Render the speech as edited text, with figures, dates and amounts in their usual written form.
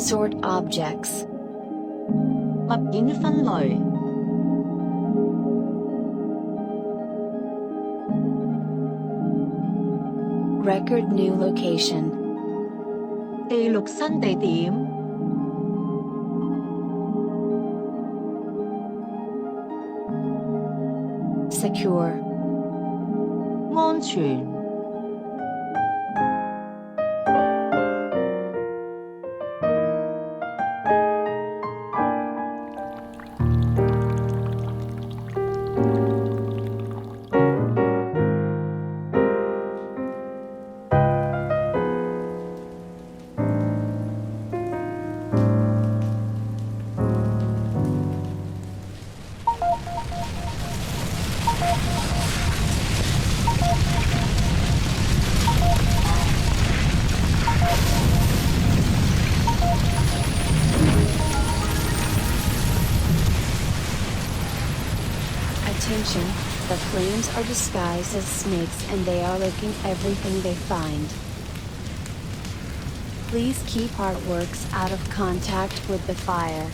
Sort objects. 物件分類。Record new location. 記錄新地點。Secure. 安全。Attention, the flames are disguised as snakes and they are licking everything they find. Please keep artworks out of contact with the fire.